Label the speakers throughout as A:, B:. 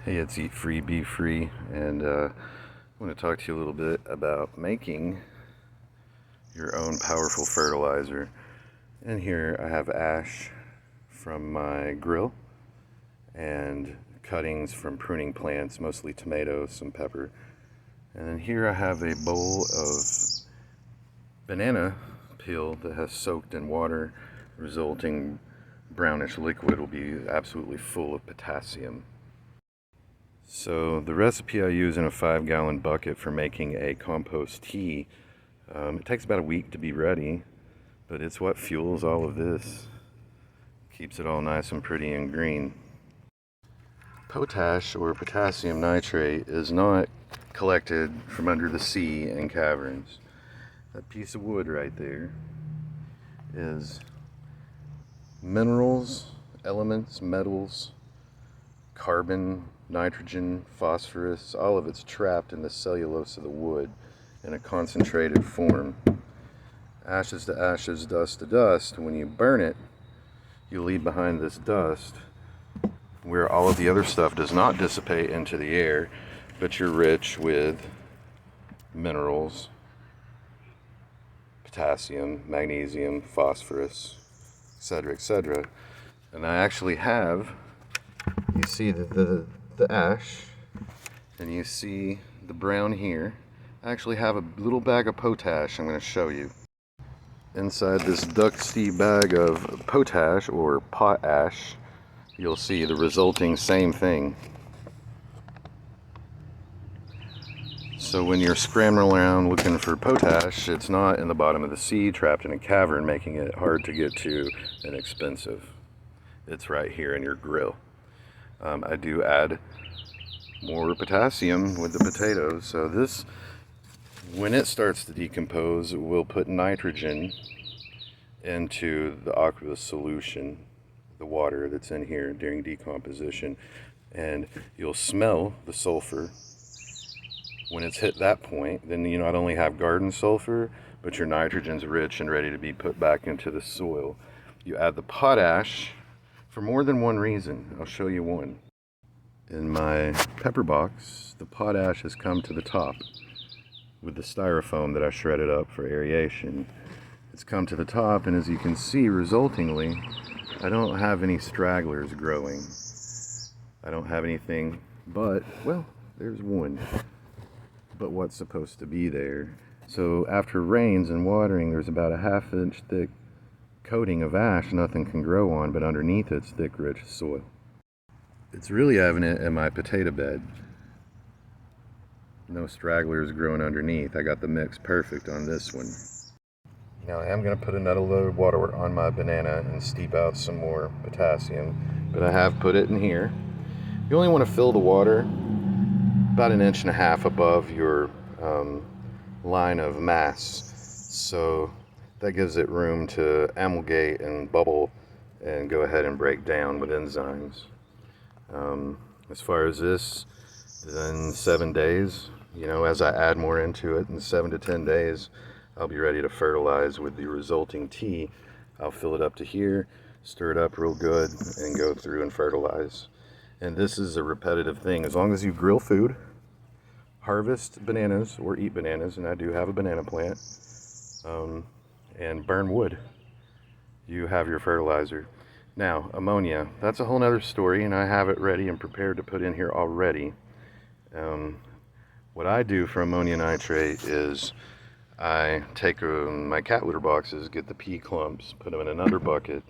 A: Hey, it's Eat Free, Be Free, and I want to talk to you a little bit about making your own powerful fertilizer. And here I have ash from my grill and cuttings from pruning plants, mostly tomatoes, some pepper. And then here I have a bowl of banana peel that has soaked in water, resulting brownish liquid will be absolutely full of potassium. So the recipe I use in a 5-gallon bucket for making a compost tea, it takes about a week to be ready, but it's what fuels all of this. Keeps it all nice and pretty and green. Potash, or potassium nitrate, is not collected from under the sea in caverns. That piece of wood right there is minerals, elements, metals, carbon, nitrogen, phosphorus, all of it's trapped in the cellulose of the wood in a concentrated form. Ashes to ashes, dust to dust. When you burn it, you leave behind this dust where all of the other stuff does not dissipate into the air, but you're rich with minerals, potassium, magnesium, phosphorus, etc., etc. And I actually have, you see the ash, and you see the brown here. I actually have a little bag of potash I'm going to show you. Inside this dusty bag of potash, or potash, you'll see the resulting same thing. So when you're scrambling around looking for potash, it's not in the bottom of the sea trapped in a cavern, making it hard to get to and expensive. It's right here in your grill. I do add more potassium with the potatoes, so this, when it starts to decompose, we'll put nitrogen into the aqueous solution, the water that's in here during decomposition, and you'll smell the sulfur. When it's hit that point, then you not only have garden sulfur, but your nitrogen's rich and ready to be put back into the soil. You add the potash for more than one reason. I'll show you one. In my pepper box, the potash has come to the top with the styrofoam that I shredded up for aeration. It's come to the top, and as you can see, resultingly, I don't have any stragglers growing. I don't have anything but, well, there's one, but what's supposed to be there. So after rains and watering, there's about a 1/2 inch thick coating of ash nothing can grow on, but underneath it's thick, rich soil. It's really evident in my potato bed. No stragglers growing underneath. I got the mix perfect on this one. Now I am going to put another load of water on my banana and steep out some more potassium, but I have put it in here. You only want to fill the water about 1.5 inches above your line of mass, so that gives it room to amalgate and bubble and go ahead and break down with enzymes. As far as this, in 7 days, as I add more into it, in 7 to 10 days, I'll be ready to fertilize with the resulting tea. I'll fill it up to here, stir it up real good, and go through and fertilize. And this is a repetitive thing. As long as you grill food, harvest bananas or eat bananas, and I do have a banana plant, and burn wood, you have your fertilizer. Now, ammonia, that's a whole nother story, and I have it ready and prepared to put in here already. What I do for ammonia nitrate is I take my cat litter boxes, get the pea clumps, put them in another bucket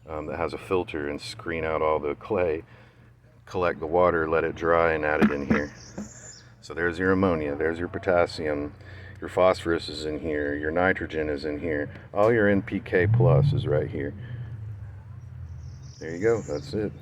A: that has a filter, and screen out all the clay, collect the water, let it dry, and add it in here. So there's your ammonia, there's your potassium, your phosphorus is in here, your nitrogen is in here, all your NPK plus is right here. There you go, that's it.